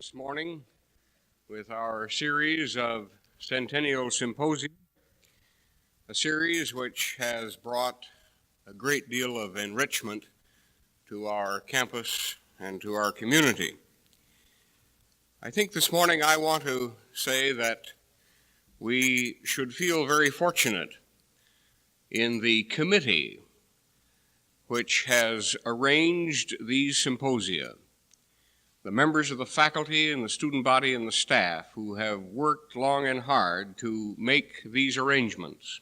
This morning with our series of Centennial Symposia, a series which has brought a great deal of enrichment to our campus and to our community. I think this morning I want to say that we should feel very fortunate in the committee which has arranged these symposia, the members of the faculty and the student body and the staff who have worked long and hard to make these arrangements.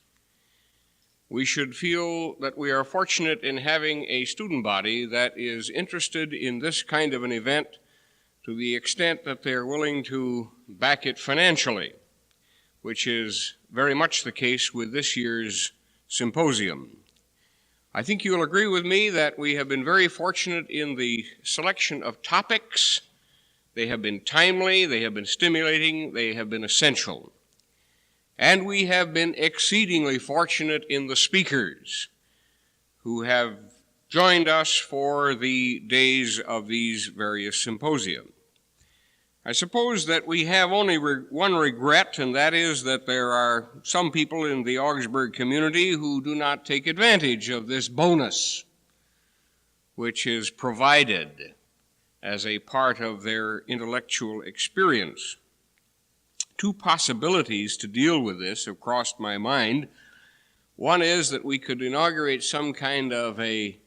We should feel that we are fortunate in having a student body that is interested in this kind of an event to the extent that they're willing to back it financially, which is very much the case with this year's symposium. I think you'll agree with me that we have been very fortunate in the selection of topics. They have been timely, they have been stimulating, they have been essential. And we have been exceedingly fortunate in the speakers who have joined us for the days of these various symposia. I suppose that we have only one regret, and that is that there are some people in the Augsburg community who do not take advantage of this bonus, which is provided as a part of their intellectual experience. Two possibilities to deal with this have crossed my mind. One is that we could inaugurate some kind of a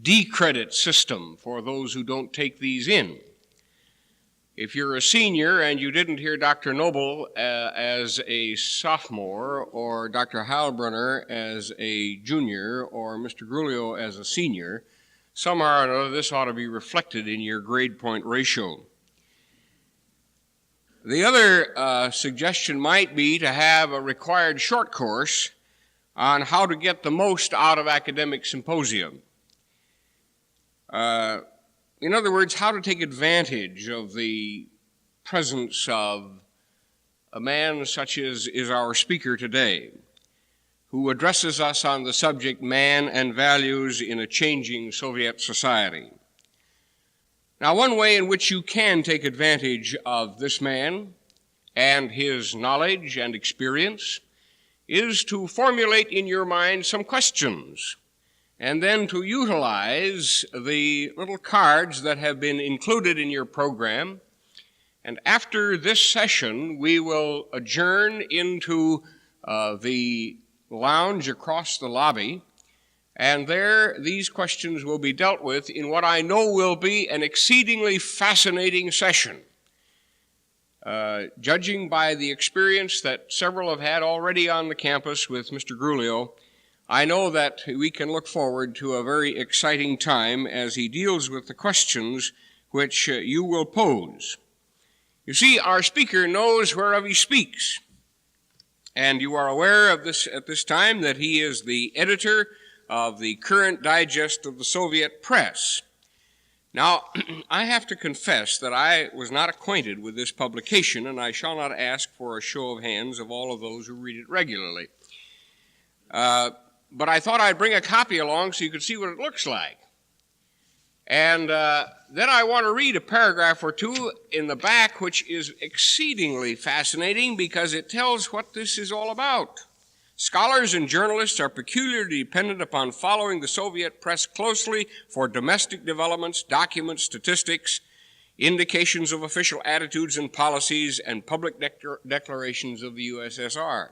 decredit system for those who don't take these in. If you're a senior and you didn't hear Dr. Noble as a sophomore, or Dr. Heilbrunner as a junior, or Mr. Gruliow as a senior, somehow or another this ought to be reflected in your grade point ratio. The other suggestion might be to have a required short course on how to get the most out of academic symposium. In other words, how to take advantage of the presence of a man such as is our speaker today, who addresses us on the subject Man and Values in a Changing Soviet Society. Now, one way in which you can take advantage of this man and his knowledge and experience is to formulate in your mind some questions, and then to utilize the little cards that have been included in your program. And after this session, we will adjourn into the lounge across the lobby, and there these questions will be dealt with in what I know will be an exceedingly fascinating session. Judging by the experience that several have had already on the campus with Mr. Gruliow, I know that we can look forward to a very exciting time as he deals with the questions which you will pose. You see, our speaker knows whereof he speaks, and you are aware of this at this time that he is the editor of the current digest of the Soviet press. Now, I have to confess that I was not acquainted with this publication, and I shall not ask for a show of hands of all of those who read it regularly. But I thought I'd bring a copy along so you could see what it looks like. And then I want to read a paragraph or two in the back, which is exceedingly fascinating because it tells what this is all about. Scholars and journalists are peculiarly dependent upon following the Soviet press closely for domestic developments, documents, statistics, indications of official attitudes and policies, and public declarations of the USSR.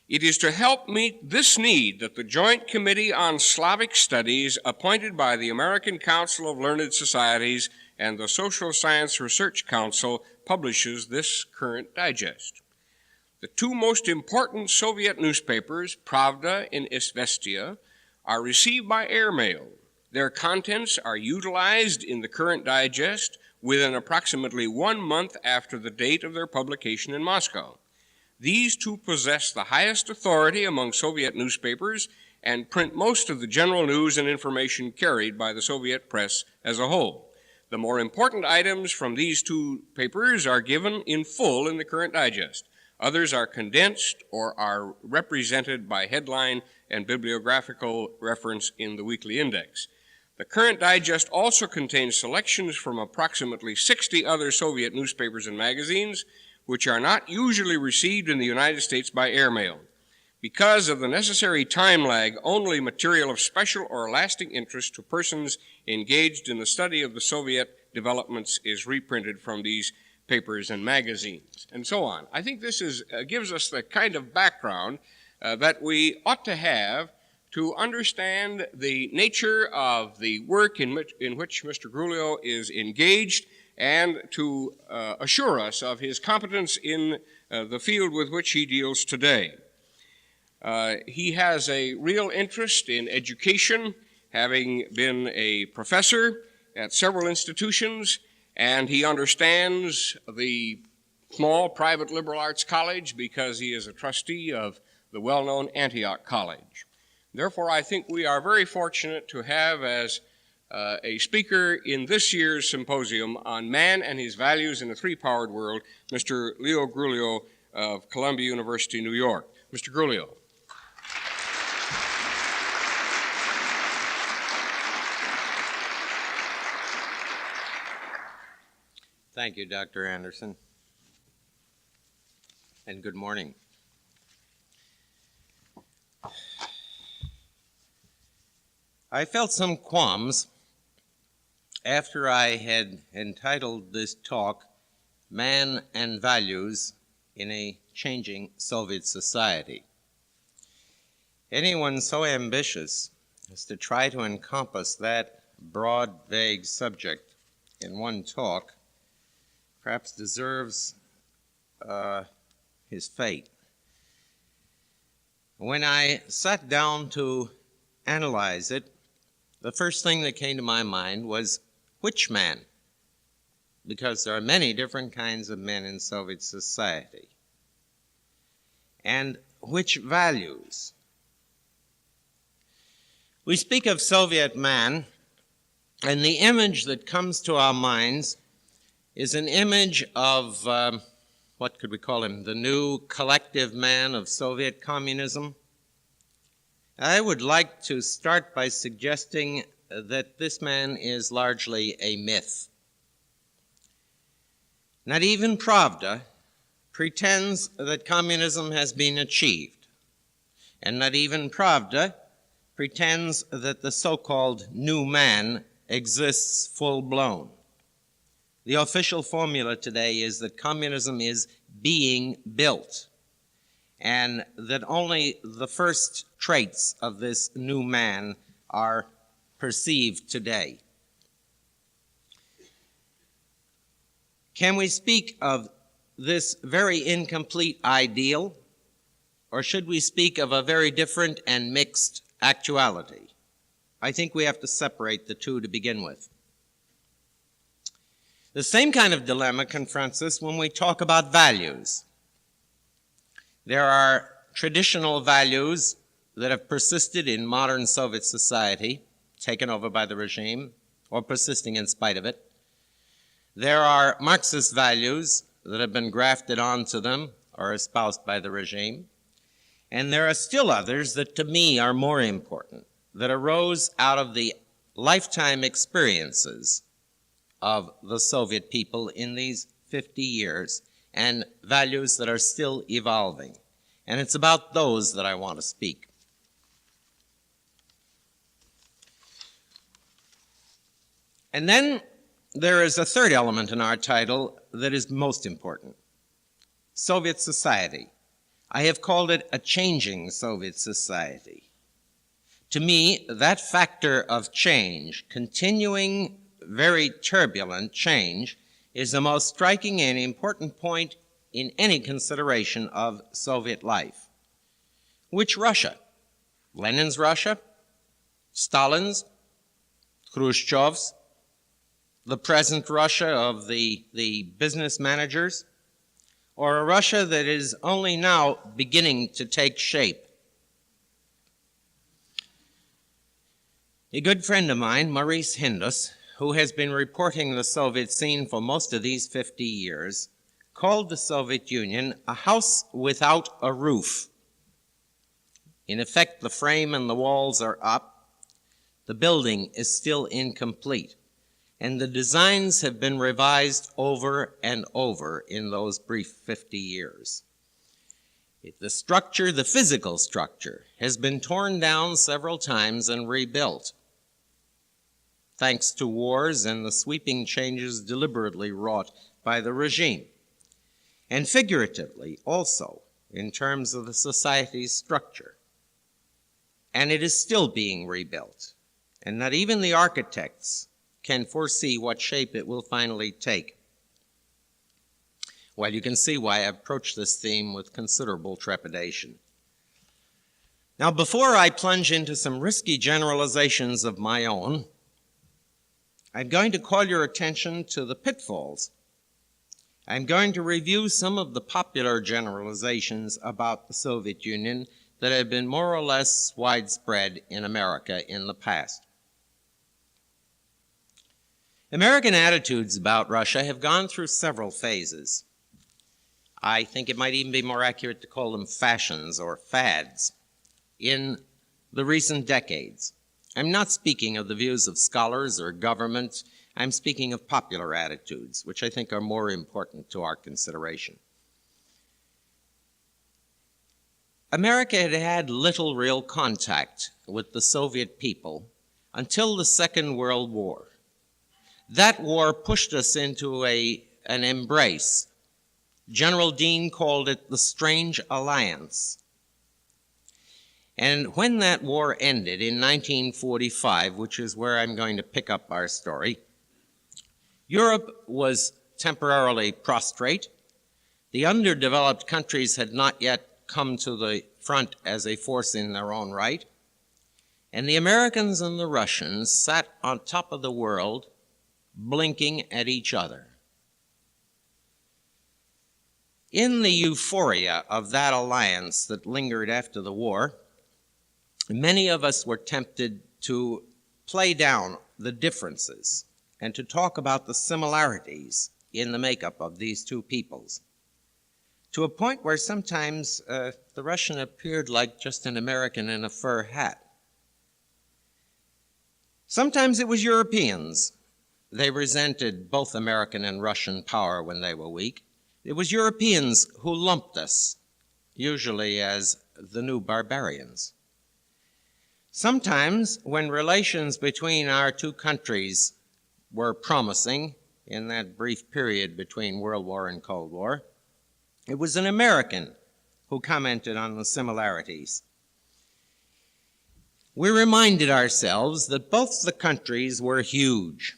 It is to help meet this need that the Joint Committee on Slavic Studies, appointed by the American Council of Learned Societies and the Social Science Research Council, publishes this current digest. The two most important Soviet newspapers, Pravda and Izvestia, are received by airmail. Their contents are utilized in the current digest within approximately 1 month after the date of their publication in Moscow. These two possess the highest authority among Soviet newspapers and print most of the general news and information carried by the Soviet press as a whole. The more important items from these two papers are given in full in the current digest. Others are condensed or are represented by headline and bibliographical reference in the weekly index. The current digest also contains selections from approximately 60 other Soviet newspapers and magazines, which are not usually received in the United States by airmail. Because of the necessary time lag, only material of special or lasting interest to persons engaged in the study of the Soviet developments is reprinted from these papers and magazines, and so on. I think this gives us the kind of background that we ought to have to understand the nature of the work in which Mr. Gruliow is engaged, and to assure us of his competence in the field with which he deals today. He has a real interest in education, having been a professor at several institutions, and he understands the small private liberal arts college because he is a trustee of the well-known Antioch College. Therefore, I think we are very fortunate to have as a speaker in this year's symposium on man and his values in a three-powered world, Mr. Leo Gruliow of Columbia University, New York. Mr. Gruliow. Thank you, Dr. Anderson, and good morning. I felt some qualms after I had entitled this talk, Man and Values in a Changing Soviet Society. Anyone so ambitious as to try to encompass that broad, vague subject in one talk perhaps deserves his fate. When I sat down to analyze it, the first thing that came to my mind was, which man? Because there are many different kinds of men in Soviet society. And which values? We speak of Soviet man, and the image that comes to our minds is an image of, what could we call him, the new collective man of Soviet communism. I would like to start by suggesting that this man is largely a myth. Not even Pravda pretends that communism has been achieved, and not even Pravda pretends that the so-called new man exists full-blown. The official formula today is that communism is being built, and that only the first traits of this new man are perceived today. Can we speak of this very incomplete ideal, or should we speak of a very different and mixed actuality? I think we have to separate the two to begin with. The same kind of dilemma confronts us when we talk about values. There are traditional values that have persisted in modern Soviet society, taken over by the regime, or persisting in spite of it. There are Marxist values that have been grafted onto them or espoused by the regime. And there are still others that to me are more important, that arose out of the lifetime experiences of the Soviet people in these 50 years, and values that are still evolving. And it's about those that I want to speak. And then there is a third element in our title that is most important. Soviet society. I have called it a changing Soviet society. To me, that factor of change, continuing very turbulent change, is the most striking and important point in any consideration of Soviet life. Which Russia? Lenin's Russia? Stalin's? Khrushchev's? The present Russia of the business managers? Or a Russia that is only now beginning to take shape? A good friend of mine, Maurice Hindus, who has been reporting the Soviet scene for most of these 50 years, called the Soviet Union a house without a roof. In effect, the frame and the walls are up, The building is still incomplete, and the designs have been revised over and over in those brief 50 years. The structure, the physical structure, has been torn down several times and rebuilt, thanks to wars and the sweeping changes deliberately wrought by the regime, and figuratively also in terms of the society's structure. And it is still being rebuilt, and not even the architects can foresee what shape it will finally take. Well, you can see why I approach this theme with considerable trepidation. Now, before I plunge into some risky generalizations of my own, I'm going to call your attention to the pitfalls. I'm going to review some of the popular generalizations about the Soviet Union that have been more or less widespread in America in the past. American attitudes about Russia have gone through several phases. I think it might even be more accurate to call them fashions or fads in the recent decades. I'm not speaking of the views of scholars or governments. I'm speaking of popular attitudes, which I think are more important to our consideration. America had had little real contact with the Soviet people until the Second World War. That war pushed us into an embrace. General Dean called it the Strange Alliance. And when that war ended in 1945, which is where I'm going to pick up our story, Europe was temporarily prostrate. The underdeveloped countries had not yet come to the front as a force in their own right. And the Americans and the Russians sat on top of the world, blinking at each other. In the euphoria of that alliance that lingered after the war, many of us were tempted to play down the differences and to talk about the similarities in the makeup of these two peoples, to a point where sometimes the Russian appeared like just an American in a fur hat. Sometimes it was Europeans. They resented both American and Russian power when they were weak. It was Europeans who lumped us, usually as the new barbarians. Sometimes, when relations between our two countries were promising in that brief period between World War and Cold War, it was an American who commented on the similarities. We reminded ourselves that both the countries were huge,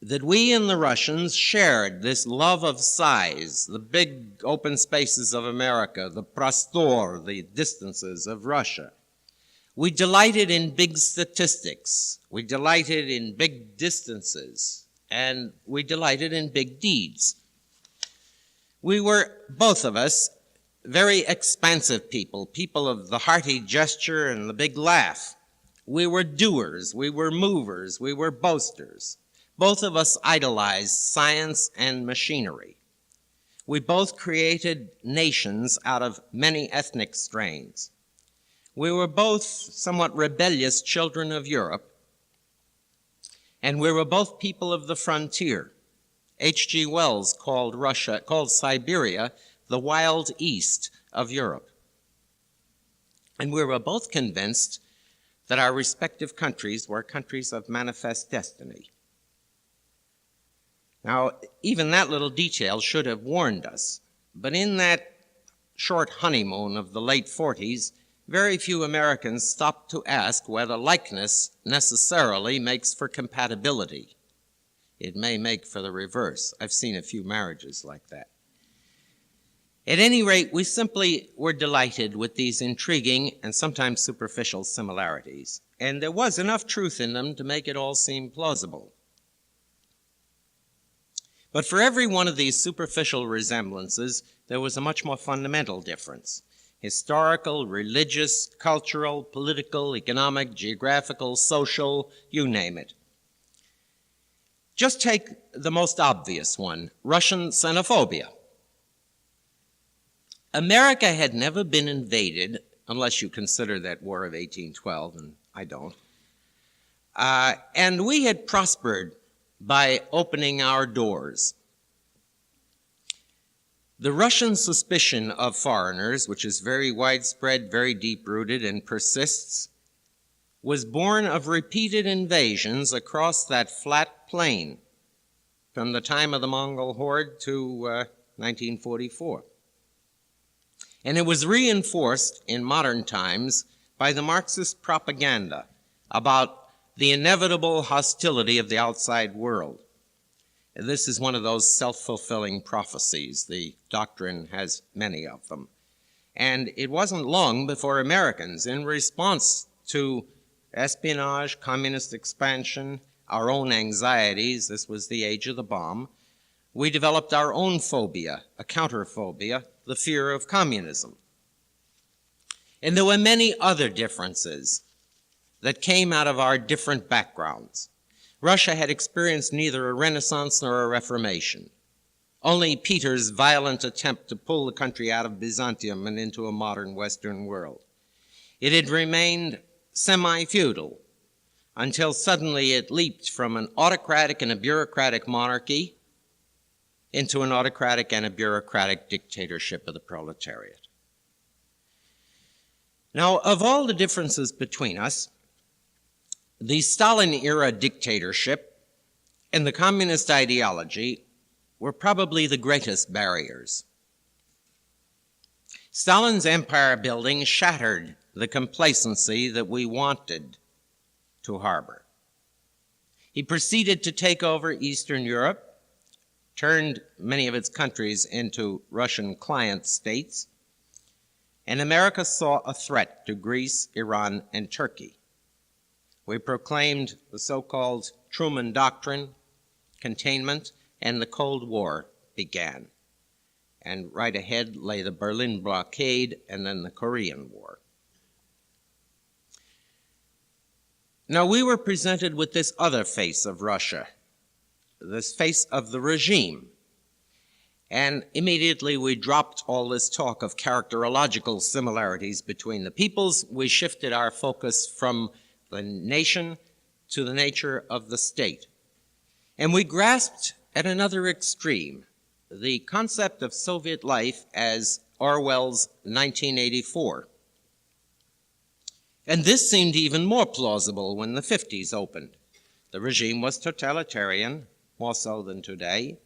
that we and the Russians shared this love of size, the big open spaces of America, the prostor, the distances of Russia. We delighted in big statistics, we delighted in big distances, and we delighted in big deeds. We were, both of us, very expansive people, people of the hearty gesture and the big laugh. We were doers, we were movers, we were boasters. Both of us idolized science and machinery. We both created nations out of many ethnic strains. We were both somewhat rebellious children of Europe, and we were both people of the frontier. H.G. Wells called Siberia the wild east of Europe. And we were both convinced that our respective countries were countries of manifest destiny. Now, even that little detail should have warned us, but in that short honeymoon of the late 40s, very few Americans stopped to ask whether likeness necessarily makes for compatibility. It may make for the reverse. I've seen a few marriages like that. At any rate, we simply were delighted with these intriguing and sometimes superficial similarities, and there was enough truth in them to make it all seem plausible. But for every one of these superficial resemblances, there was a much more fundamental difference. Historical, religious, cultural, political, economic, geographical, social, you name it. Just take the most obvious one, Russian xenophobia. America had never been invaded, unless you consider that War of 1812, and I don't, And we had prospered by opening our doors. The Russian suspicion of foreigners, which is very widespread, very deep-rooted, and persists, was born of repeated invasions across that flat plain from the time of the Mongol horde to 1944. And it was reinforced in modern times by the Marxist propaganda about the inevitable hostility of the outside world. And this is one of those self-fulfilling prophecies. The doctrine has many of them. And it wasn't long before Americans, in response to espionage, communist expansion, our own anxieties, this was the age of the bomb, we developed our own phobia, a counterphobia, the fear of communism. And there were many other differences that came out of our different backgrounds. Russia had experienced neither a Renaissance nor a Reformation. Only Peter's violent attempt to pull the country out of Byzantium and into a modern Western world. It had remained semi-feudal until suddenly it leaped from an autocratic and a bureaucratic monarchy into an autocratic and a bureaucratic dictatorship of the proletariat. Now, of all the differences between us, the Stalin-era dictatorship and the communist ideology were probably the greatest barriers. Stalin's empire building shattered the complacency that we wanted to harbor. He proceeded to take over Eastern Europe, turned many of its countries into Russian client states, and America saw a threat to Greece, Iran, and Turkey. We proclaimed the so-called Truman Doctrine, containment, and the Cold War began. And right ahead lay the Berlin blockade and then the Korean War. Now we were presented with this other face of Russia, this face of the regime. And immediately we dropped all this talk of characterological similarities between the peoples. We shifted our focus from the nation to the nature of the state. And we grasped at another extreme, the concept of Soviet life as Orwell's 1984. And this seemed even more plausible when the 50s opened. The regime was totalitarian, more so than today,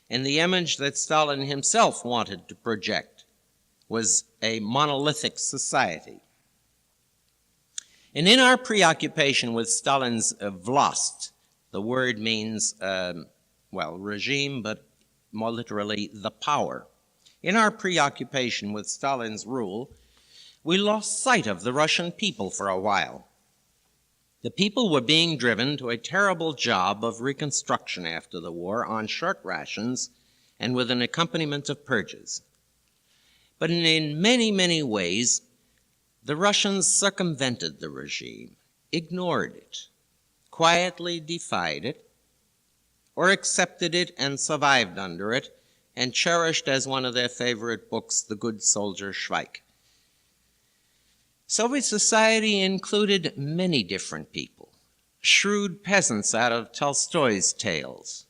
and the image that Stalin himself wanted to project was a monolithic society. And in our preoccupation with Stalin's vlast, the word means, regime, but more literally, the power. In our preoccupation with Stalin's rule, we lost sight of the Russian people for a while. The people were being driven to a terrible job of reconstruction after the war on short rations and with an accompaniment of purges. But in many, many ways, the Russians circumvented the regime, ignored it, quietly defied it, or accepted it and survived under it, and cherished as one of their favorite books, The Good Soldier Schweik. Soviet society included many different people, shrewd peasants out of Tolstoy's tales,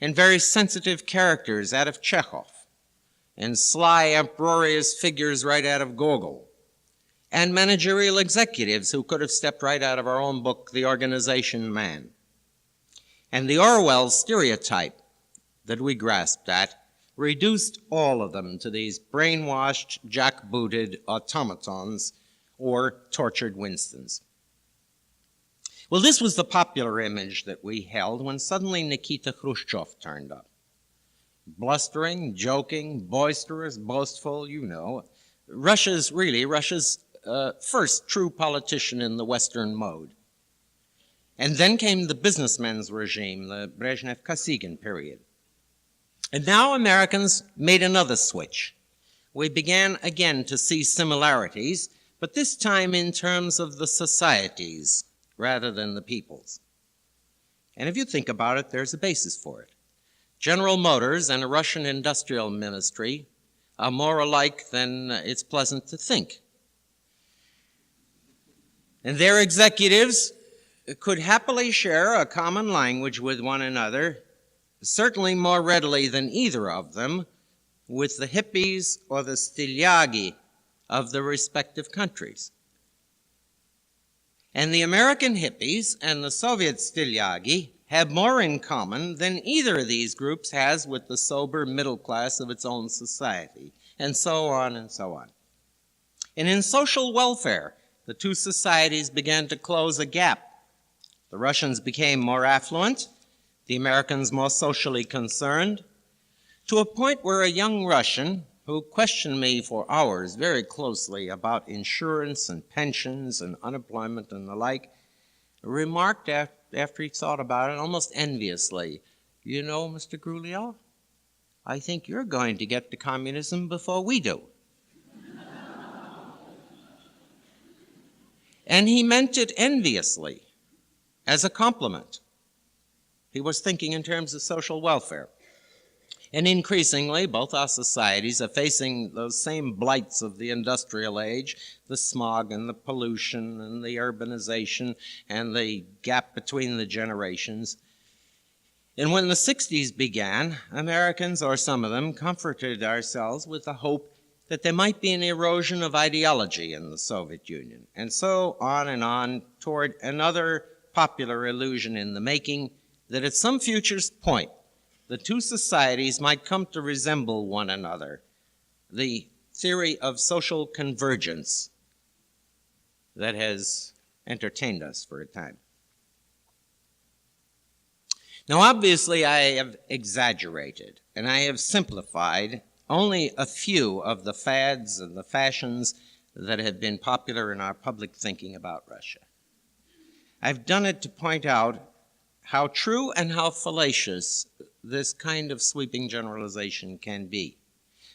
and very sensitive characters out of Chekhov, and sly, uproarious figures right out of Gogol, and managerial executives who could have stepped right out of our own book, The Organization Man. And the Orwell stereotype that we grasped at reduced all of them to these brainwashed, jackbooted automatons or tortured Winstons. Well, this was the popular image that we held when suddenly Nikita Khrushchev turned up. Blustering, joking, boisterous, boastful, you know. Russia's first true politician in the Western mode. And then came the businessmen's regime, the Brezhnev-Kosygin period. And now Americans made another switch. We began again to see similarities, but this time in terms of the societies rather than the peoples. And if you think about it, there's a basis for it. General Motors and a Russian industrial ministry are more alike than it's pleasant to think. And their executives could happily share a common language with one another, certainly more readily than either of them, with the hippies or the stilyagi of the respective countries. And the American hippies and the Soviet stilyagi have more in common than either of these groups has with the sober middle class of its own society, and so on and so on. And in social welfare, the two societies began to close a gap. The Russians became more affluent, the Americans more socially concerned, to a point where a young Russian, who questioned me for hours very closely about insurance and pensions and unemployment and the like, remarked after he thought about it almost enviously, "You know, Mr. Gruliow, I think you're going to get to communism before we do." And he meant it enviously, as a compliment. He was thinking in terms of social welfare. And increasingly, both our societies are facing those same blights of the industrial age, the smog and the pollution and the urbanization and the gap between the generations. And when the 60s began, Americans, or some of them, comforted ourselves with the hope that there might be an erosion of ideology in the Soviet Union, and so on toward another popular illusion in the making that at some future point, the two societies might come to resemble one another, the theory of social convergence that has entertained us for a time. Now, obviously, I have exaggerated, and I have simplified only a few of the fads and the fashions that have been popular in our public thinking about Russia. I've done it to point out how true and how fallacious this kind of sweeping generalization can be.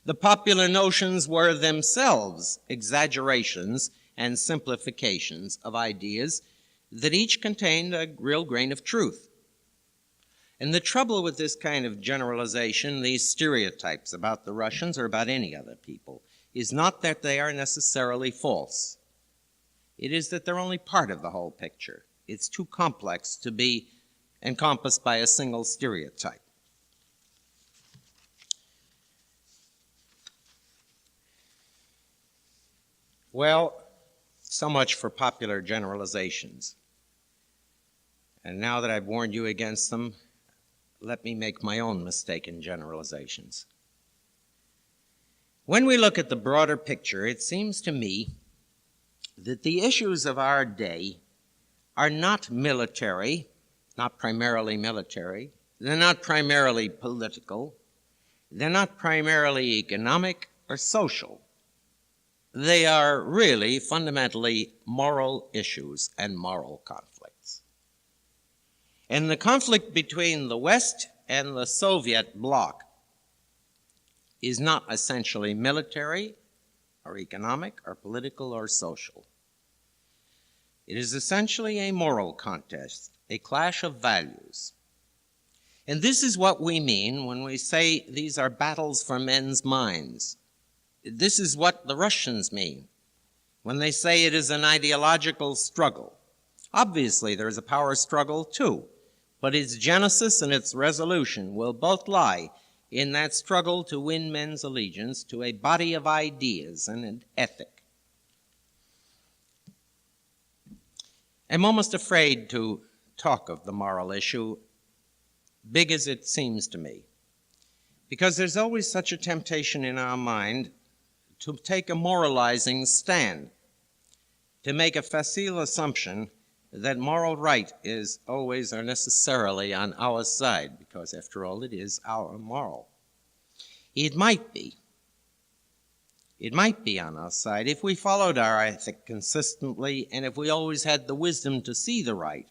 The popular notions were themselves exaggerations and simplifications of ideas that each contained a real grain of truth. And the trouble with this kind of generalization, these stereotypes about the Russians or about any other people, is not that they are necessarily false. It is that they're only part of the whole picture. It's too complex to be encompassed by a single stereotype. Well, so much for popular generalizations. And now that I've warned you against them, let me make my own mistaken generalizations. When we look at the broader picture, it seems to me that the issues of our day are not military, not primarily military. They're not primarily political. They're not primarily economic or social. They are really fundamentally moral issues and moral conflicts. And the conflict between the West and the Soviet bloc is not essentially military or economic or political or social. It is essentially a moral contest, a clash of values. And this is what we mean when we say these are battles for men's minds. This is what the Russians mean when they say it is an ideological struggle. Obviously, there is a power struggle too, but its genesis and its resolution will both lie in that struggle to win men's allegiance to a body of ideas and an ethic. I'm almost afraid to talk of the moral issue, big as it seems to me, because there's always such a temptation in our mind to take a moralizing stand, to make a facile assumption that moral right is always or necessarily on our side, because after all, it is our moral. It might be. It might be on our side if we followed our ethic consistently and if we always had the wisdom to see the right.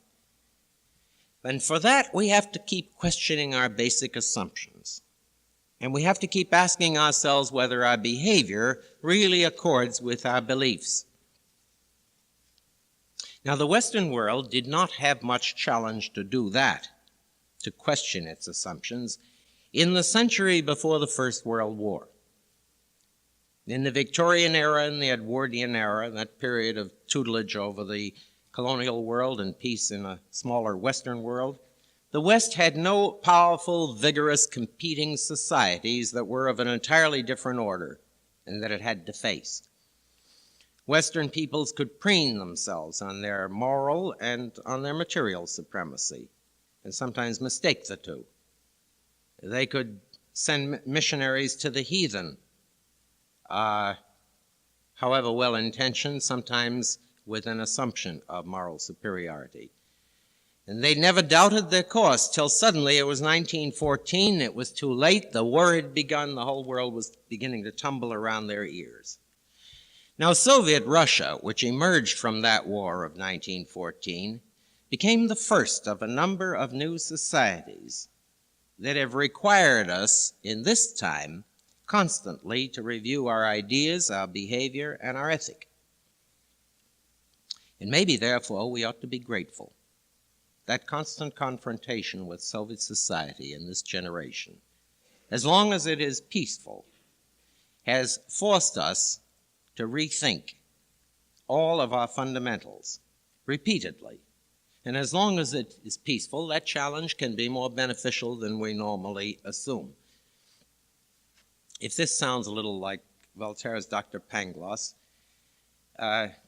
And for that, we have to keep questioning our basic assumptions. And we have to keep asking ourselves whether our behavior really accords with our beliefs. Now, the Western world did not have much challenge to do that, to question its assumptions, in the century before the First World War. In the Victorian era and the Edwardian era, that period of tutelage over the colonial world and peace in a smaller Western world, the West had no powerful, vigorous, competing societies that were of an entirely different order and that it had to face. Western peoples could preen themselves on their moral and on their material supremacy, and sometimes mistake the two. They could send missionaries to the heathen, however well-intentioned, sometimes with an assumption of moral superiority. And they never doubted their course till suddenly it was 1914, it was too late, the war had begun, the whole world was beginning to tumble around their ears. Now, Soviet Russia, which emerged from that war of 1914, became the first of a number of new societies that have required us in this time constantly to review our ideas, our behavior, and our ethic. And maybe, therefore, we ought to be grateful. That constant confrontation with Soviet society in this generation, as long as it is peaceful, has forced us to rethink all of our fundamentals repeatedly. And as long as it is peaceful, that challenge can be more beneficial than we normally assume. If this sounds a little like Voltaire's Dr. Pangloss,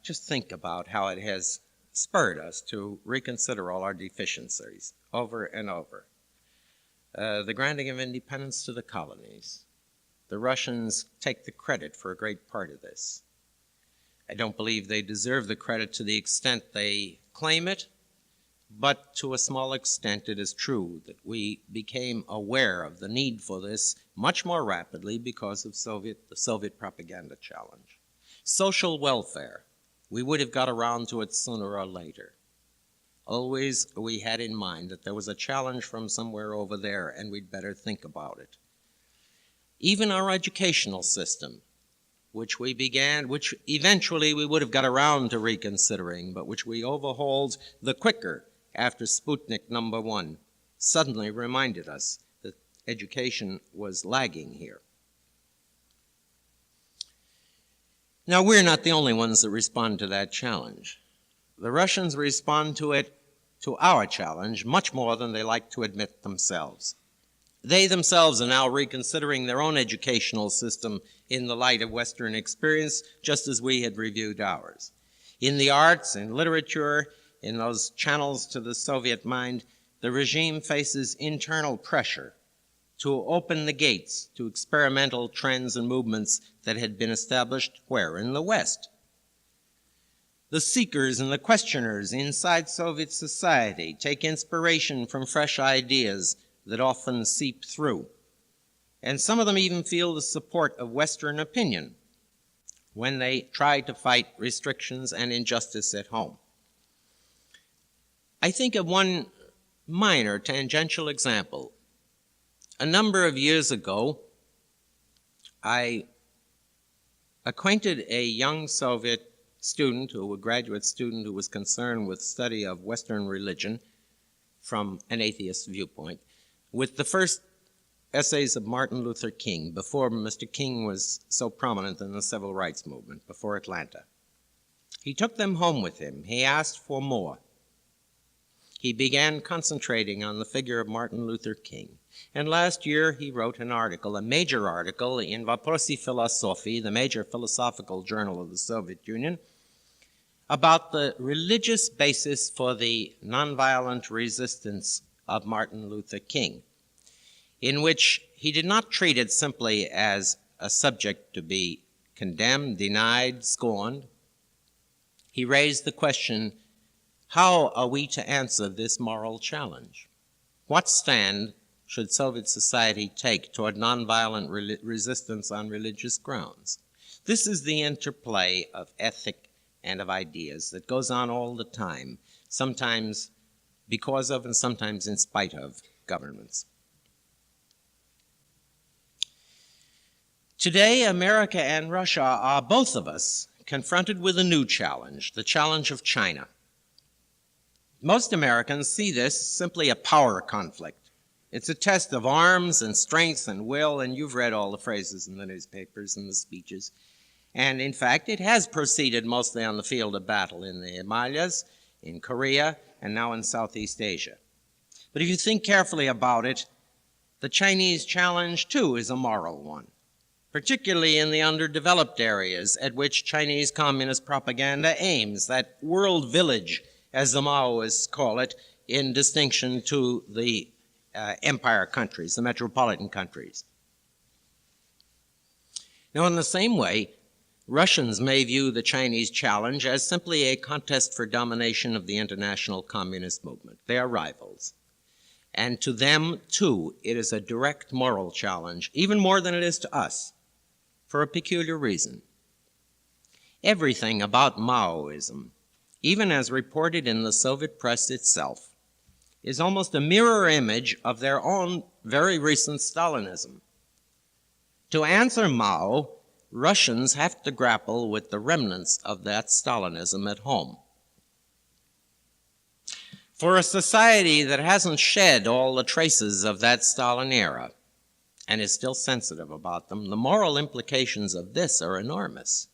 just think about how it has spurred us to reconsider all our deficiencies over and over. The granting of independence to the colonies. The Russians take the credit for a great part of this. I don't believe they deserve the credit to the extent they claim it, but to a small extent it is true that we became aware of the need for this much more rapidly because of the Soviet propaganda challenge. Social welfare, we would have got around to it sooner or later. Always we had in mind that there was a challenge from somewhere over there and we'd better think about it. Even our educational system, which eventually we would have got around to reconsidering, but which we overhauled the quicker after Sputnik #1, suddenly reminded us that education was lagging here. Now, we're not the only ones that respond to that challenge. The Russians respond to our challenge, much more than they like to admit themselves. They themselves are now reconsidering their own educational system in the light of Western experience, just as we had reviewed ours. In the arts and literature, in those channels to the Soviet mind, the regime faces internal pressure to open the gates to experimental trends and movements that had been established where? In the West. The seekers and the questioners inside Soviet society take inspiration from fresh ideas that often seep through. And some of them even feel the support of Western opinion when they try to fight restrictions and injustice at home. I think of one minor tangential example. A number of years ago, I acquainted a young Soviet student, a graduate student who was concerned with study of Western religion from an atheist viewpoint, with the first essays of Martin Luther King, before Mr. King was so prominent in the civil rights movement, before Atlanta. He took them home with him. He asked for more. He began concentrating on the figure of Martin Luther King. And last year he wrote an article, a major article in Вопросы философии, the major philosophical journal of the Soviet Union, about the religious basis for the nonviolent resistance of Martin Luther King, in which he did not treat it simply as a subject to be condemned, denied, scorned. He raised the question, how are we to answer this moral challenge? What stand should Soviet society take toward nonviolent resistance on religious grounds? This is the interplay of ethic and of ideas that goes on all the time, sometimes because of and sometimes in spite of governments. Today, America and Russia are, both of us, confronted with a new challenge, the challenge of China. Most Americans see this simply a power conflict. It's a test of arms and strength and will, and you've read all the phrases in the newspapers and the speeches. And in fact, it has proceeded mostly on the field of battle in the Himalayas, in Korea, and now in Southeast Asia. But if you think carefully about it, the Chinese challenge, too, is a moral one, particularly in the underdeveloped areas at which Chinese communist propaganda aims, that world village, as the Maoists call it, in distinction to the empire countries, the metropolitan countries. Now, in the same way, Russians may view the Chinese challenge as simply a contest for domination of the international communist movement. They are rivals. And to them, too, it is a direct moral challenge, even more than it is to us, for a peculiar reason. Everything about Maoism, even as reported in the Soviet press itself, is almost a mirror image of their own very recent Stalinism. To answer Mao, Russians have to grapple with the remnants of that Stalinism at home. For a society that hasn't shed all the traces of that Stalin era and is still sensitive about them, the moral implications of this are enormous.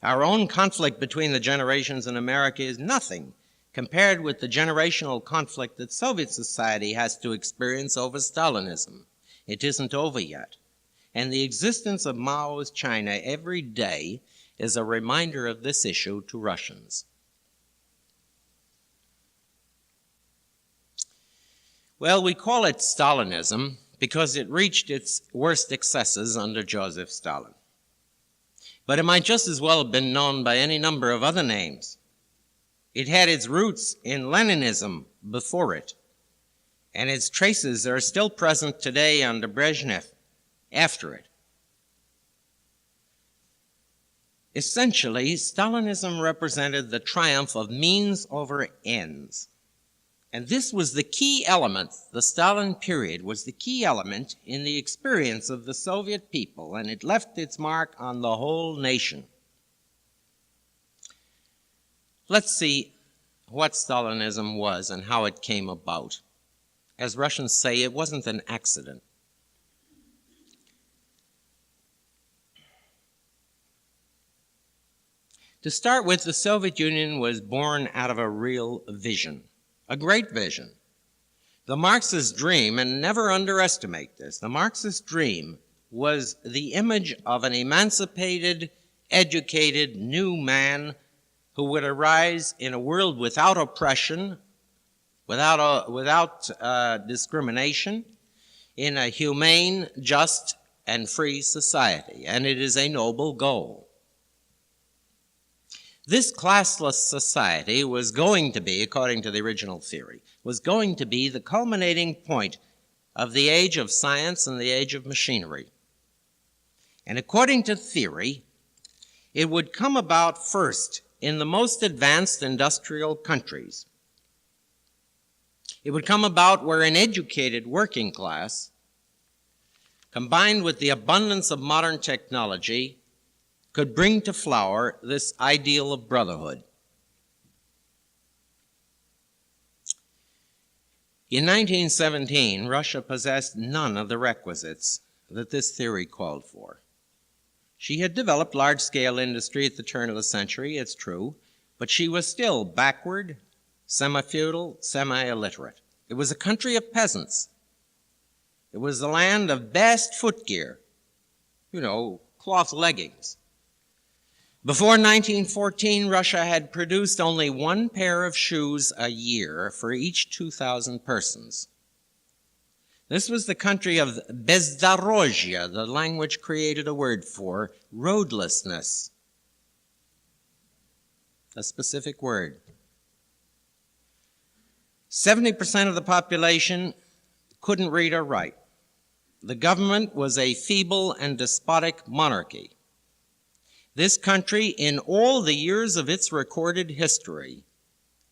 Our own conflict between the generations in America is nothing compared with the generational conflict that Soviet society has to experience over Stalinism. It isn't over yet. And the existence of Mao's China every day is a reminder of this issue to Russians. Well, we call it Stalinism because it reached its worst excesses under Joseph Stalin. But it might just as well have been known by any number of other names. It had its roots in Leninism before it, and its traces are still present today under Brezhnev after it. Essentially, Stalinism represented the triumph of means over ends. And this was the key element, the Stalin period was the key element in the experience of the Soviet people, and it left its mark on the whole nation. Let's see what Stalinism was and how it came about. As Russians say, it wasn't an accident. To start with, the Soviet Union was born out of a real vision, a great vision. The Marxist dream, and never underestimate this, the Marxist dream was the image of an emancipated, educated new man who would arise in a world without oppression, without discrimination, in a humane, just, and free society. And it is a noble goal. This classless society was going to be, according to the original theory, was going to be the culminating point of the age of science and the age of machinery. And according to theory, it would come about first in the most advanced industrial countries. It would come about where an educated working class, combined with the abundance of modern technology, could bring to flower this ideal of brotherhood. In 1917, Russia possessed none of the requisites that this theory called for. She had developed large-scale industry at the turn of the century, it's true, but she was still backward, semi-feudal, semi-illiterate. It was a country of peasants. It was the land of best footgear, cloth leggings. Before 1914, Russia had produced only one pair of shoes a year for each 2,000 persons. This was the country of bezdorozhye, the language created a word for roadlessness, a specific word. 70% of the population couldn't read or write. The government was a feeble and despotic monarchy. This country, in all the years of its recorded history,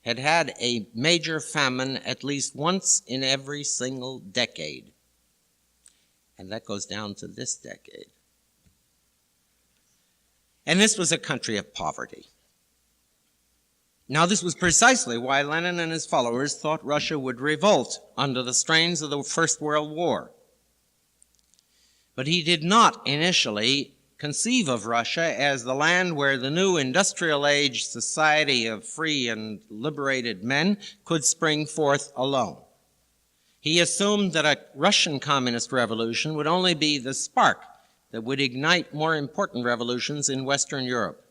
had had a major famine at least once in every single decade. And that goes down to this decade. And this was a country of poverty. Now, this was precisely why Lenin and his followers thought Russia would revolt under the strains of the First World War. But he did not initially conceive of Russia as the land where the new industrial age society of free and liberated men could spring forth alone. He assumed that a Russian communist revolution would only be the spark that would ignite more important revolutions in Western Europe.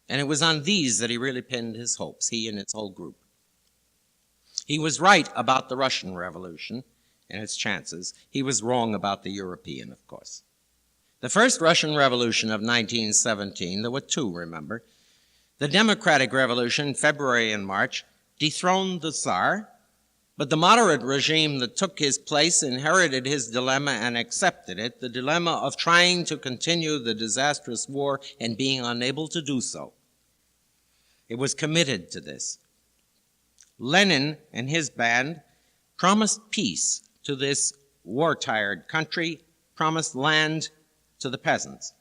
And it was on these that he really pinned his hopes, he and his whole group. He was right about the Russian Revolution and its chances. He was wrong about the European, of course. The first Russian Revolution of 1917, there were two, remember. The Democratic Revolution, February and March, dethroned the Tsar, but the moderate regime that took his place inherited his dilemma and accepted it, the dilemma of trying to continue the disastrous war and being unable to do so. It was committed to this. Lenin and his band promised peace to this war-tired country, promised land to the peasants.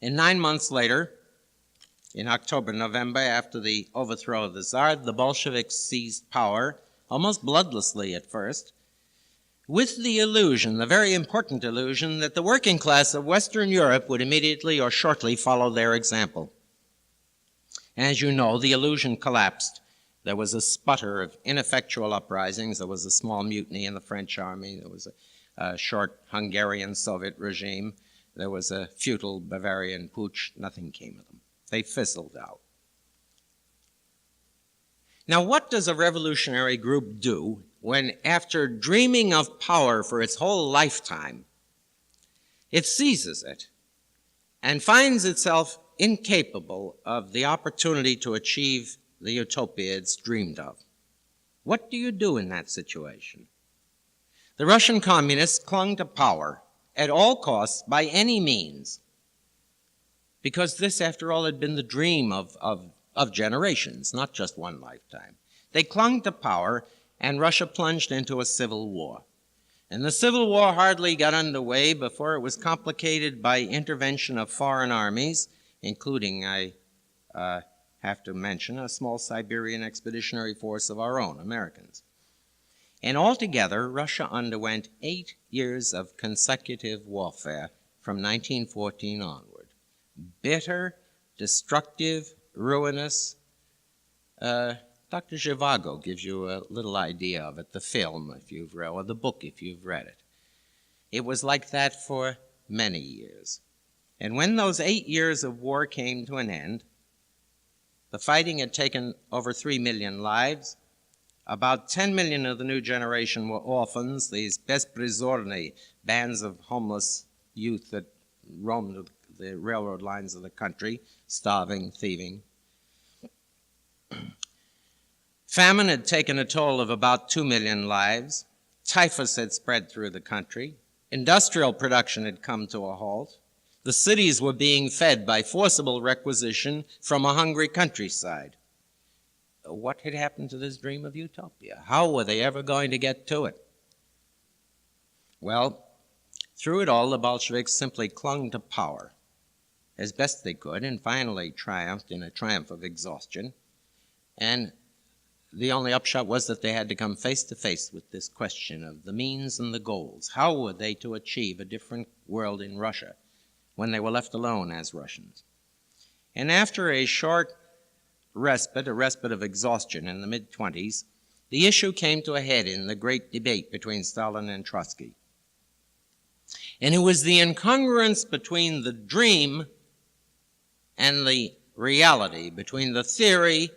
And 9 months later, in October, November, after the overthrow of the Tsar, the Bolsheviks seized power, almost bloodlessly at first, with the illusion, the very important illusion, that the working class of Western Europe would immediately or shortly follow their example. As you know, the illusion collapsed. There was a sputter of ineffectual uprisings. There was a small mutiny in the French army. There was a short Hungarian Soviet regime. There was a futile Bavarian putsch. Nothing came of them. They fizzled out. Now, what does a revolutionary group do when, after dreaming of power for its whole lifetime, it seizes it and finds itself incapable of the opportunity to achieve the utopia it's dreamed of? What do you do in that situation? The Russian communists clung to power at all costs, by any means, because this, after all, had been the dream of generations, not just one lifetime. They clung to power, and Russia plunged into a civil war. And the civil war hardly got underway before it was complicated by intervention of foreign armies, including, I have to mention, a small Siberian expeditionary force of our own, Americans. And altogether, Russia underwent 8 years of consecutive warfare from 1914 onward. Bitter, destructive, ruinous. Dr. Zhivago gives you a little idea of it, the film, if you've read, or the book, if you've read it. It was like that for many years. And when those 8 years of war came to an end, the fighting had taken over 3 million lives. About 10 million of the new generation were orphans, these besprizorny bands of homeless youth that roamed the railroad lines of the country, starving, thieving. Famine had taken a toll of about 2 million lives. Typhus had spread through the country. Industrial production had come to a halt. The cities were being fed by forcible requisition from a hungry countryside. What had happened to this dream of utopia? How were they ever going to get to it? Well, through it all, the Bolsheviks simply clung to power as best they could and finally triumphed in a triumph of exhaustion. And the only upshot was that they had to come face to face with this question of the means and the goals. How were they to achieve a different world in Russia when they were left alone as Russians? And after a short respite, a respite of exhaustion in the mid-20s, the issue came to a head in the great debate between Stalin and Trotsky. And it was the incongruence between the dream and the reality, between the theory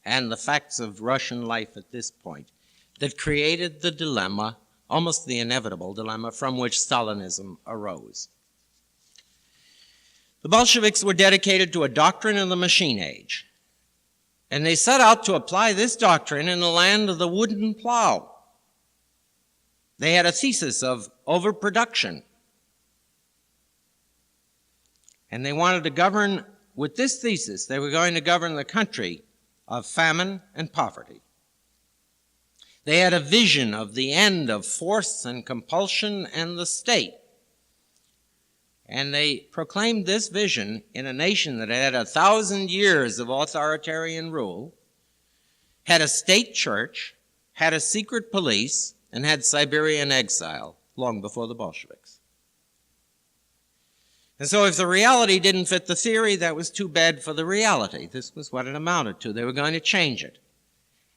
and the facts of Russian life at this point, that created the dilemma, almost the inevitable dilemma, from which Stalinism arose. The Bolsheviks were dedicated to a doctrine of the machine age, and they set out to apply this doctrine in the land of the wooden plow. They had a thesis of overproduction, and they wanted to govern with this thesis. They were going to govern the country of famine and poverty. They had a vision of the end of force and compulsion and the state. And they proclaimed this vision in a nation that had 1,000 years of authoritarian rule, had a state church, had a secret police, and had Siberian exile long before the Bolsheviks. And so if the reality didn't fit the theory, that was too bad for the reality. This was what it amounted to. They were going to change it.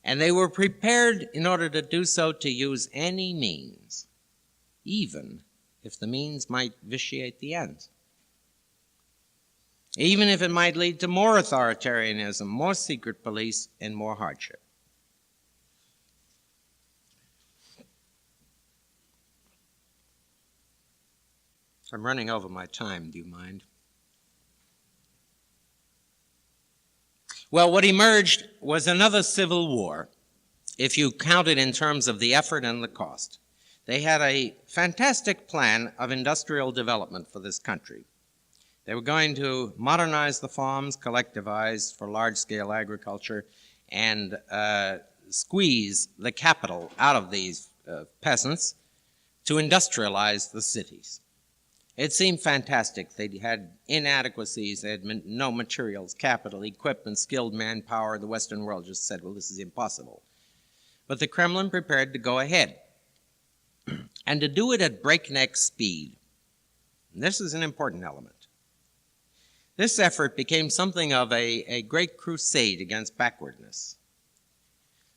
And they were prepared, in order to do so, to use any means, even if the means might vitiate the ends. Even if it might lead to more authoritarianism, more secret police, and more hardship. I'm running over my time, do you mind? Well, what emerged was another civil war, if you count it in terms of the effort and the cost. They had a fantastic plan of industrial development for this country. They were going to modernize the farms, collectivize for large-scale agriculture, and squeeze the capital out of these peasants to industrialize the cities. It seemed fantastic. They had inadequacies. They had no materials, capital, equipment, skilled manpower. The Western world just said, well, this is impossible. But the Kremlin prepared to go ahead and to do it at breakneck speed. And this is an important element. This effort became something of a great crusade against backwardness.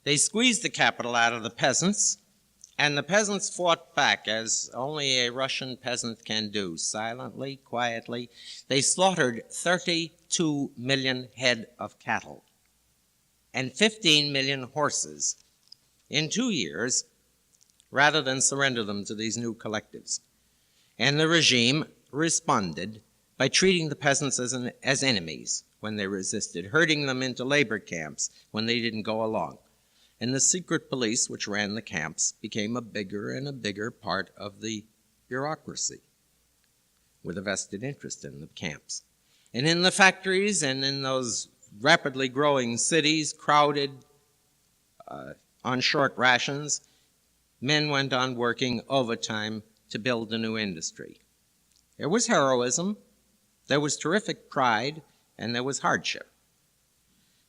They squeezed the capital out of the peasants, and the peasants fought back as only a Russian peasant can do, silently, quietly. They slaughtered 32 million head of cattle and 15 million horses in 2 years, rather than surrender them to these new collectives. And the regime responded by treating the peasants as enemies when they resisted, herding them into labor camps when they didn't go along. And the secret police, which ran the camps, became a bigger and a bigger part of the bureaucracy, with a vested interest in the camps. And in the factories and in those rapidly growing cities, crowded on short rations, men went on working overtime to build a new industry. There was heroism, there was terrific pride, and there was hardship.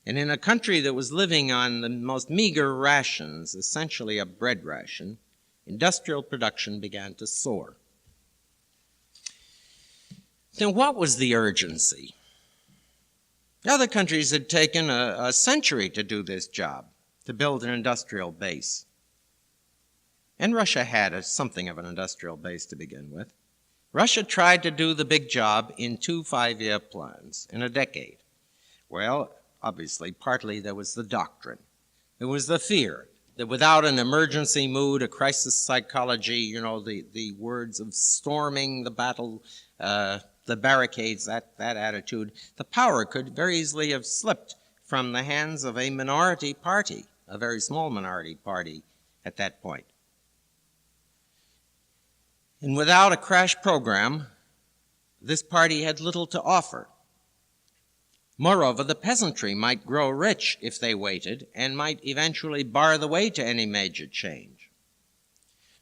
And in a country that was living on the most meager rations, essentially a bread ration, industrial production began to soar. Then what was the urgency? Other countries had taken a century to do this job, to build an industrial base. And Russia had something of an industrial base to begin with. Russia tried to do the big job in 2 5-year plans, in a decade. Well, obviously, partly there was the doctrine. There was the fear that without an emergency mood, a crisis psychology, the words of storming the battle, the barricades, that attitude, the power could very easily have slipped from the hands of a minority party, a very small minority party at that point. And without a crash program, this party had little to offer. Moreover, the peasantry might grow rich if they waited and might eventually bar the way to any major change.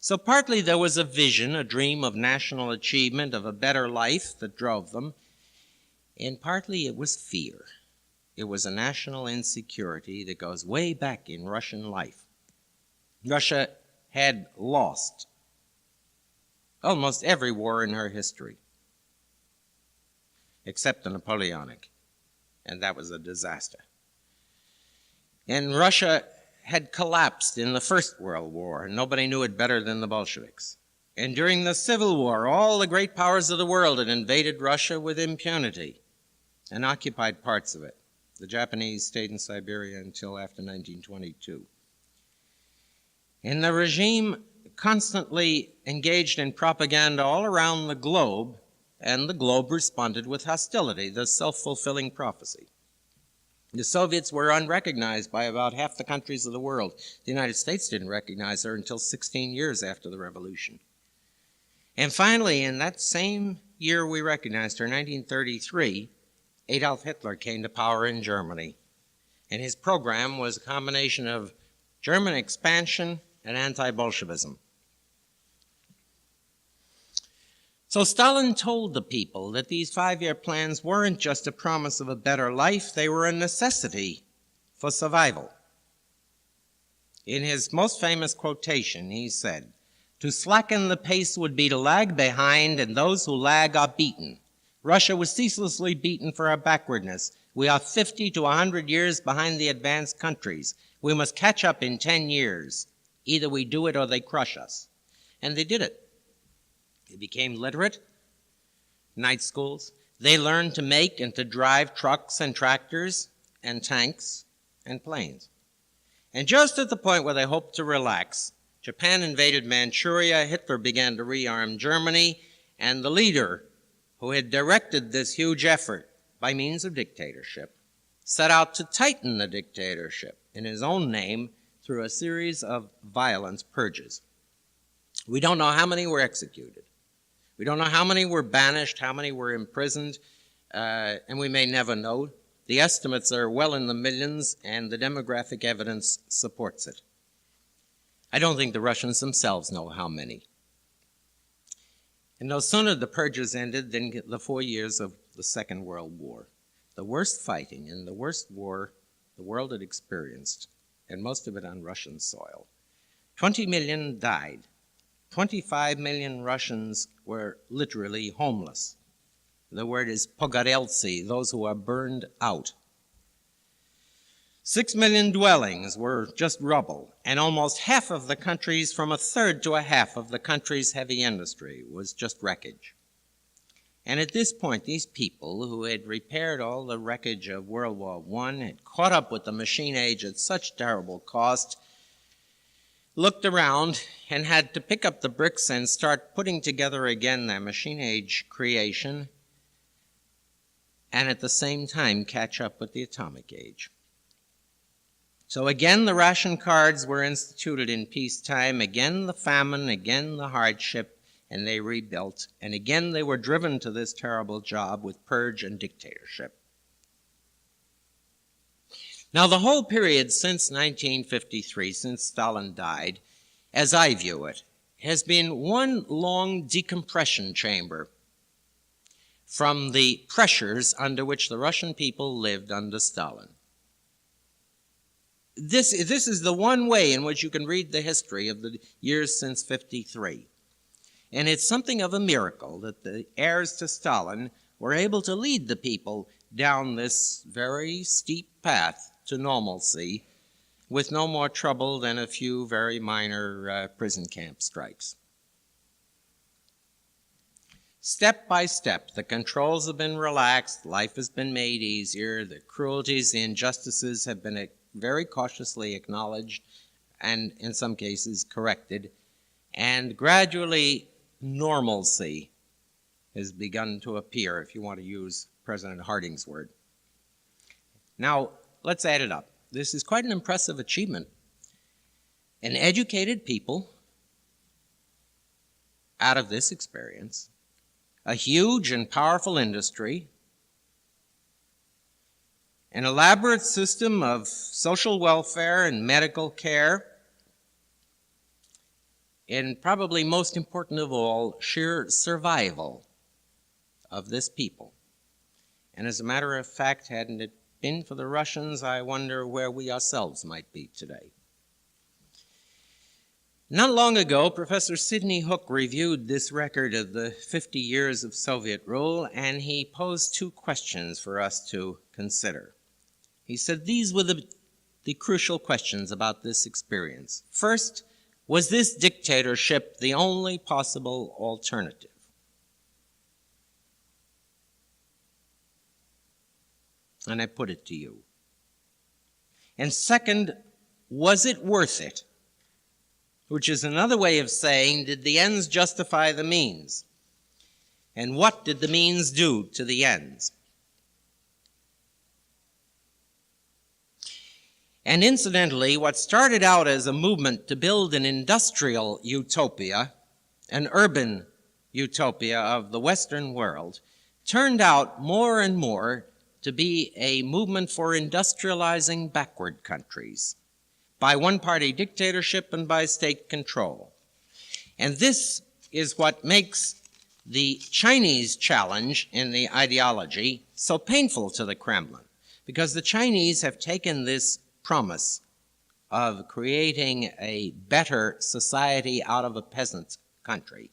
So partly there was a vision, a dream of national achievement, of a better life that drove them, and partly it was fear. It was a national insecurity that goes way back in Russian life. Russia had lost almost every war in her history, except the Napoleonic, and that was a disaster. And Russia had collapsed in the First World War, and nobody knew it better than the Bolsheviks. And during the Civil War, all the great powers of the world had invaded Russia with impunity and occupied parts of it. The Japanese stayed in Siberia until after 1922. And the regime constantly engaged in propaganda all around the globe, and the globe responded with hostility, the self-fulfilling prophecy. The Soviets were unrecognized by about half the countries of the world. The United States didn't recognize her until 16 years after the revolution. And finally, in that same year we recognized her, 1933, Adolf Hitler came to power in Germany. And his program was a combination of German expansion and anti-Bolshevism. So Stalin told the people that these 5-year plans weren't just a promise of a better life, they were a necessity for survival. In his most famous quotation, he said, "To slacken the pace would be to lag behind, and those who lag are beaten. Russia was ceaselessly beaten for our backwardness. We are 50 to 100 years behind the advanced countries. We must catch up in 10 years. Either we do it or they crush us. And they did it. They became literate, night schools. They learned to make and to drive trucks and tractors and tanks and planes. And just at the point where they hoped to relax, Japan invaded Manchuria, Hitler began to rearm Germany, and the leader who had directed this huge effort by means of dictatorship set out to tighten the dictatorship in his own name through a series of violent purges. We don't know how many were executed. We don't know how many were banished, how many were imprisoned, and we may never know. The estimates are well in the millions, and the demographic evidence supports it. I don't think the Russians themselves know how many. And no sooner the purges ended than the 4 years of the Second World War. The worst fighting and the worst war the world had experienced, and most of it on Russian soil. 20 million died. 25 million Russians were literally homeless. The word is pogoreltsy, those who are burned out. 6 million dwellings were just rubble, and almost half of the country's, from a third to a half of the country's heavy industry was just wreckage. And at this point, these people who had repaired all the wreckage of World War I, had caught up with the machine age at such terrible cost, looked around and had to pick up the bricks and start putting together again their machine age creation, and at the same time catch up with the atomic age. So again, the ration cards were instituted in peacetime, again the famine, again the hardship, and they rebuilt, and again they were driven to this terrible job with purge and dictatorship. Now the whole period since 1953, since Stalin died, as I view it, has been one long decompression chamber from the pressures under which the Russian people lived under Stalin. This is the one way in which you can read the history of the years since 53. And it's something of a miracle that the heirs to Stalin were able to lead the people down this very steep path to normalcy with no more trouble than a few very minor prison camp strikes. Step by step, the controls have been relaxed, life has been made easier, the cruelties, the injustices have been very cautiously acknowledged and, in some cases, corrected, and gradually normalcy has begun to appear, if you want to use President Harding's word. Now, let's add it up. This is quite an impressive achievement. An educated people out of this experience, a huge and powerful industry, an elaborate system of social welfare and medical care, and probably most important of all, sheer survival of this people. And as a matter of fact, hadn't it been for the Russians, I wonder where we ourselves might be today. Not long ago, Professor Sidney Hook reviewed this record of the 50 years of Soviet rule, and he posed two questions for us to consider. He said these were the crucial questions about this experience. First, was this dictatorship the only possible alternative? And I put it to you. And second, was it worth it? Which is another way of saying, did the ends justify the means? And what did the means do to the ends? And incidentally, what started out as a movement to build an industrial utopia, an urban utopia of the Western world, turned out more and more to be a movement for industrializing backward countries by one-party dictatorship and by state control. And this is what makes the Chinese challenge in the ideology so painful to the Kremlin, because the Chinese have taken this promise of creating a better society out of a peasant country.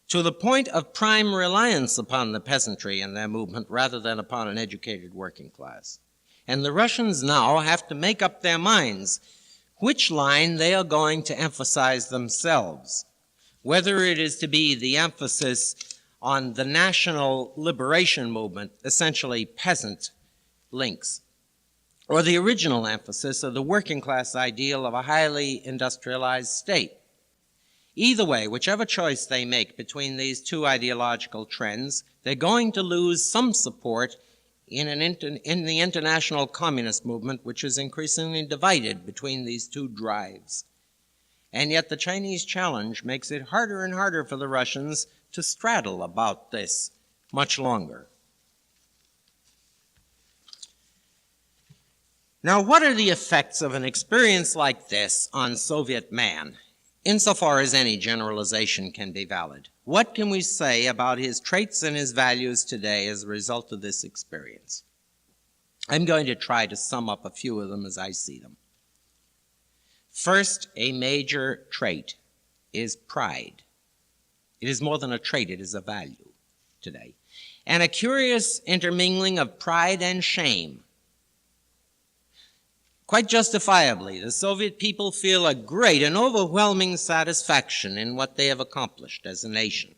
to the point of prime reliance upon the peasantry in their movement rather than upon an educated working class. And the Russians now have to make up their minds which line they are going to emphasize themselves, whether it is to be the emphasis on the national liberation movement, essentially peasant links, or the original emphasis of the working class ideal of a highly industrialized state. Either way, whichever choice they make between these two ideological trends, they're going to lose some support in the international communist movement, which is increasingly divided between these two drives. And yet the Chinese challenge makes it harder and harder for the Russians to straddle about this much longer. Now, what are the effects of an experience like this on Soviet man, insofar as any generalization can be valid? What can we say about his traits and his values today as a result of this experience? I'm going to try to sum up a few of them as I see them. First, a major trait is pride. It is more than a trait, it is a value today. And a curious intermingling of pride and shame. Quite justifiably, the Soviet people feel a great and overwhelming satisfaction in what they have accomplished as a nation.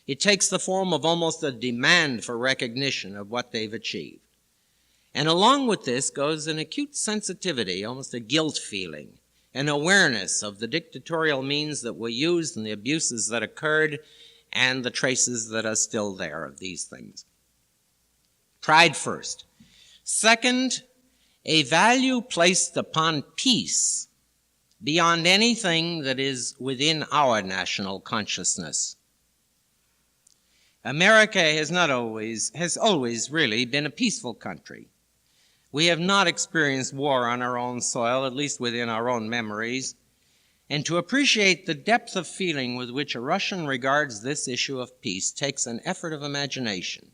It takes the form of almost a demand for recognition of what they've achieved. And along with this goes an acute sensitivity, almost a guilt feeling, an awareness of the dictatorial means that were used and the abuses that occurred and the traces that are still there of these things. Pride first. Second, a value placed upon peace beyond anything that is within our national consciousness. America has always really been a peaceful country. We have not experienced war on our own soil, at least within our own memories. And to appreciate the depth of feeling with which a Russian regards this issue of peace takes an effort of imagination.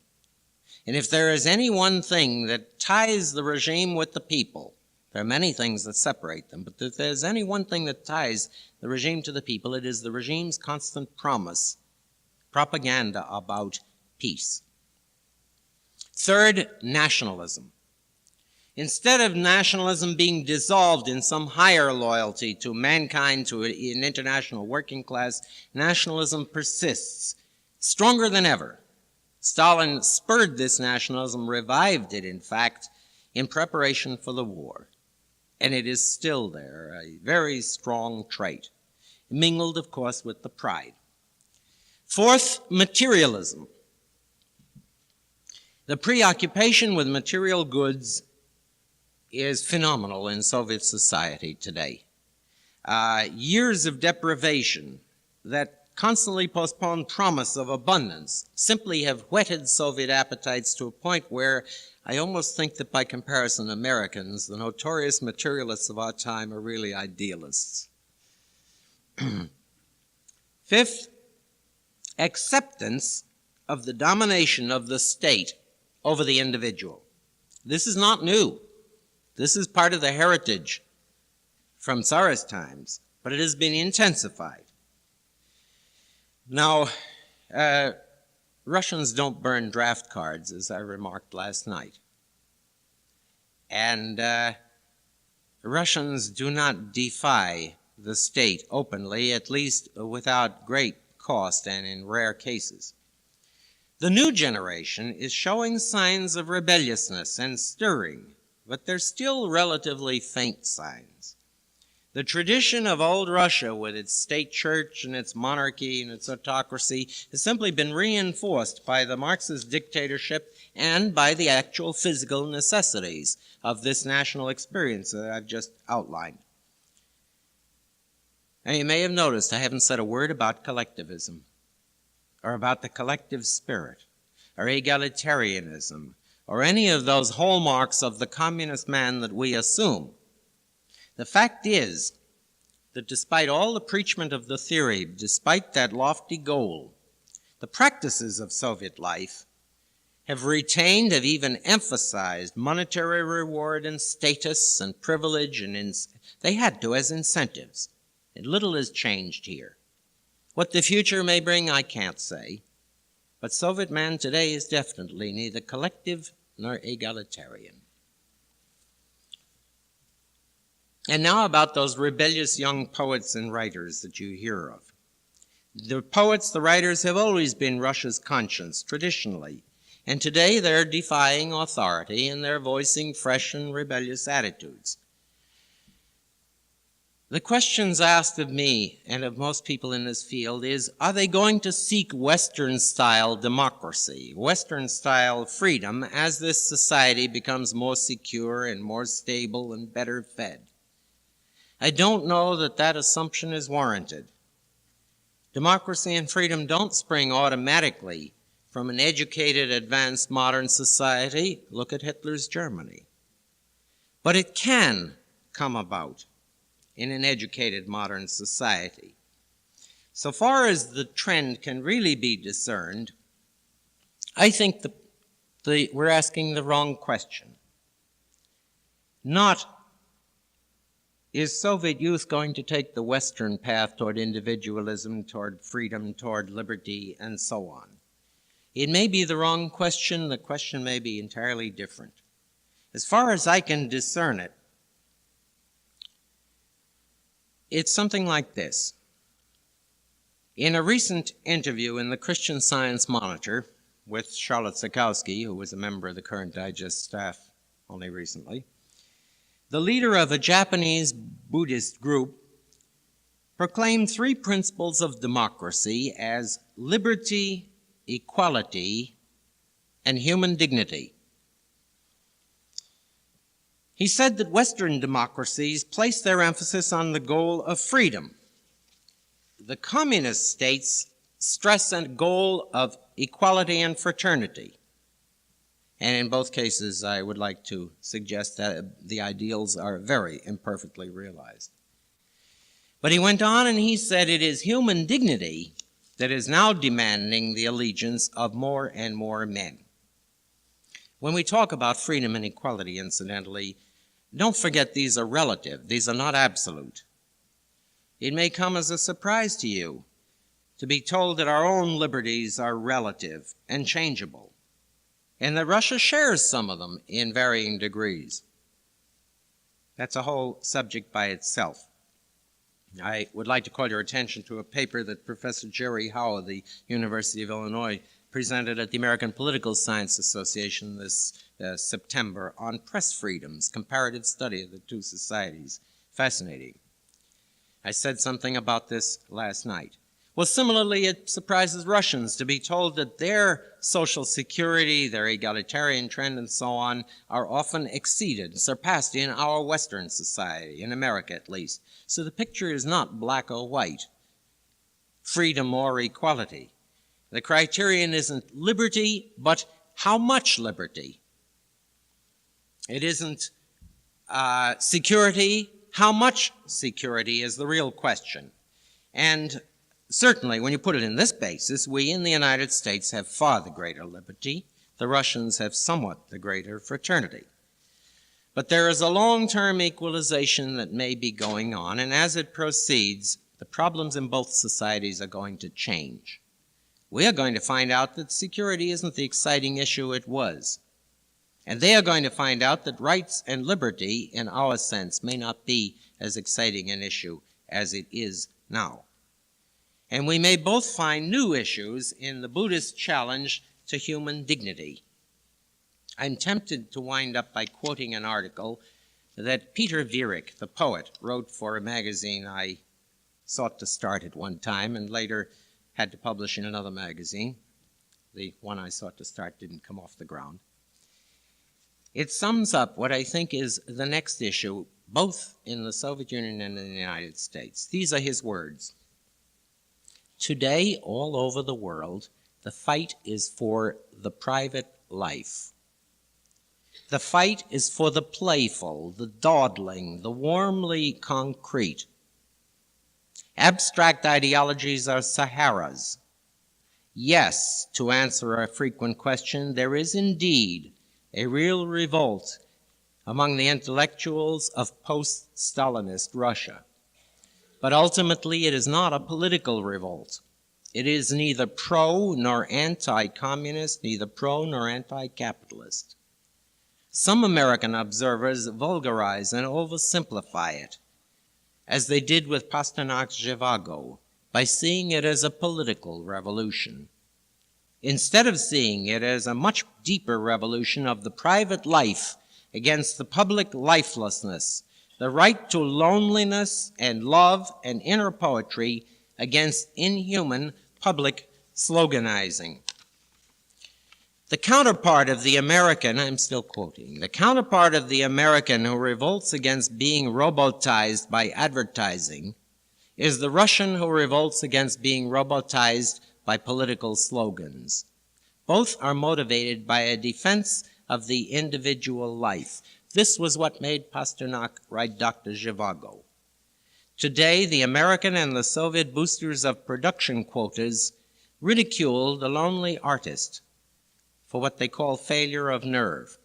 And if there is any one thing that ties the regime with the people, there are many things that separate them, but if there's any one thing that ties the regime to the people, it is the regime's constant promise, propaganda about peace. Third, nationalism. Instead of nationalism being dissolved in some higher loyalty to mankind, to an international working class, nationalism persists, stronger than ever. Stalin spurred this nationalism, revived it, in fact, in preparation for the war. And it is still there, a very strong trait, mingled, of course, with the pride. Fourth, materialism. The preoccupation with material goods is phenomenal in Soviet society today. Years of deprivation that constantly postponed promise of abundance simply have whetted Soviet appetites to a point where I almost think that by comparison, Americans, the notorious materialists of our time, are really idealists. Fifth, acceptance of the domination of the state over the individual. This is not new. This is part of the heritage from Tsarist times, but it has been intensified. Now, Russians don't burn draft cards, as I remarked last night. And Russians do not defy the state openly, at least without great cost and in rare cases. The new generation is showing signs of rebelliousness and stirring, but they're still relatively faint signs. The tradition of old Russia, with its state church and its monarchy and its autocracy, has simply been reinforced by the Marxist dictatorship and by the actual physical necessities of this national experience that I've just outlined. Now, you may have noticed I haven't said a word about collectivism, or about the collective spirit, or egalitarianism, or any of those hallmarks of the communist man that we assume. The fact is that despite all the preachment of the theory, despite that lofty goal, the practices of Soviet life have retained, have even emphasized monetary reward and status and privilege, and they had to as incentives. And little has changed here. What the future may bring, I can't say. But Soviet man today is definitely neither collective nor egalitarian. And now about those rebellious young poets and writers that you hear of. The poets, the writers have always been Russia's conscience, traditionally. And today they're defying authority and they're voicing fresh and rebellious attitudes. The questions asked of me and of most people in this field is, are they going to seek Western-style democracy, Western-style freedom as this society becomes more secure and more stable and better fed? I don't know that that assumption is warranted. Democracy and freedom don't spring automatically from an educated, advanced, modern society. Look at Hitler's Germany. But it can come about in an educated, modern society. So far as the trend can really be discerned, I think we're asking the wrong question. Not, is Soviet youth going to take the Western path toward individualism, toward freedom, toward liberty, and so on? It may be the wrong question. The question may be entirely different. As far as I can discern it, it's something like this. In a recent interview in the Christian Science Monitor with Charlotte Zukowski, who was a member of the Current Digest staff only recently, the leader of a Japanese Buddhist group proclaimed three principles of democracy as liberty, equality, and human dignity. He said that Western democracies place their emphasis on the goal of freedom. The communist states stress a goal of equality and fraternity. And in both cases, I would like to suggest that the ideals are very imperfectly realized. But he went on and he said it is human dignity that is now demanding the allegiance of more and more men. When we talk about freedom and equality, incidentally, don't forget these are relative. These are not absolute. It may come as a surprise to you to be told that our own liberties are relative and changeable, and that Russia shares some of them in varying degrees. That's a whole subject by itself. I would like to call your attention to a paper that Professor Jerry Howe of the University of Illinois presented at the American Political Science Association this September on press freedoms, comparative study of the two societies. Fascinating. I said something about this last night. Well, similarly, it surprises Russians to be told that their social security, their egalitarian trend, and so on, are often exceeded, surpassed in our Western society, in America at least. So the picture is not black or white, freedom or equality. The criterion isn't liberty, but how much liberty? It isn't security. How much security is the real question. And certainly, when you put it in this basis, we in the United States have far the greater liberty. The Russians have somewhat the greater fraternity. But there is a long-term equalization that may be going on, and as it proceeds, the problems in both societies are going to change. We are going to find out that security isn't the exciting issue it was. And they are going to find out that rights and liberty, in our sense, may not be as exciting an issue as it is now. And we may both find new issues in the Buddhist challenge to human dignity. I'm tempted to wind up by quoting an article that Peter Viereck, the poet, wrote for a magazine I sought to start at one time and later had to publish in another magazine. The one I sought to start didn't come off the ground. It sums up what I think is the next issue, both in the Soviet Union and in the United States. These are his words. Today, all over the world, the fight is for the private life. The fight is for the playful, the dawdling, the warmly concrete. Abstract ideologies are Saharas. Yes, to answer a frequent question, there is indeed a real revolt among the intellectuals of post-Stalinist Russia. But ultimately, it is not a political revolt. It is neither pro nor anti-communist, neither pro nor anti-capitalist. Some American observers vulgarize and oversimplify it, as they did with Pasternak's Zhivago, by seeing it as a political revolution, instead of seeing it as a much deeper revolution of the private life against the public lifelessness, the right to loneliness and love and inner poetry against inhuman public sloganizing. The counterpart of the American, I'm still quoting, the counterpart of the American who revolts against being robotized by advertising is the Russian who revolts against being robotized by political slogans. Both are motivated by a defense of the individual life. This was what made Pasternak write Dr. Zhivago. Today, the American and the Soviet boosters of production quotas ridicule the lonely artist for what they call failure of nerve.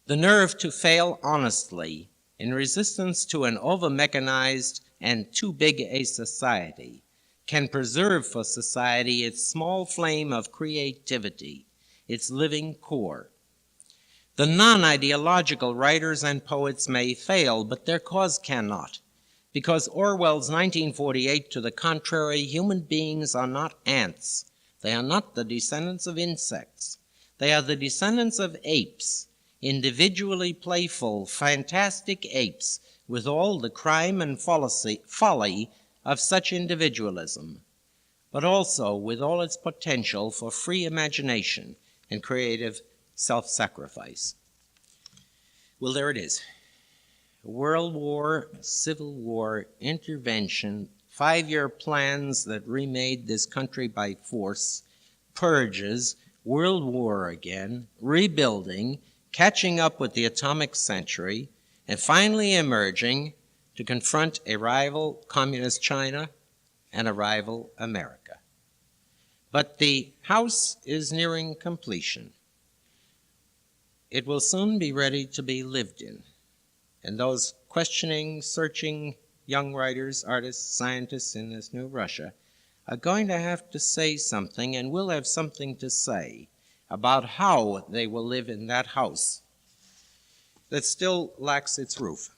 The nerve to fail honestly in resistance to an over-mechanized and too big a society can preserve for society its small flame of creativity, its living core. The non-ideological writers and poets may fail, but their cause cannot, because Orwell's 1948 to the contrary, human beings are not ants. They are not the descendants of insects. They are the descendants of apes, individually playful, fantastic apes, with all the crime and folly of such individualism, but also with all its potential for free imagination and creative self-sacrifice. Well, there it is. World War, Civil War, intervention, 5-year plans that remade this country by force, purges, World War again, rebuilding, catching up with the atomic century, and finally emerging to confront a rival communist China and a rival America. But the house is nearing completion. It will soon be ready to be lived in, and those questioning, searching young writers, artists, scientists in this new Russia are going to have to say something, and will have something to say about how they will live in that house that still lacks its roof.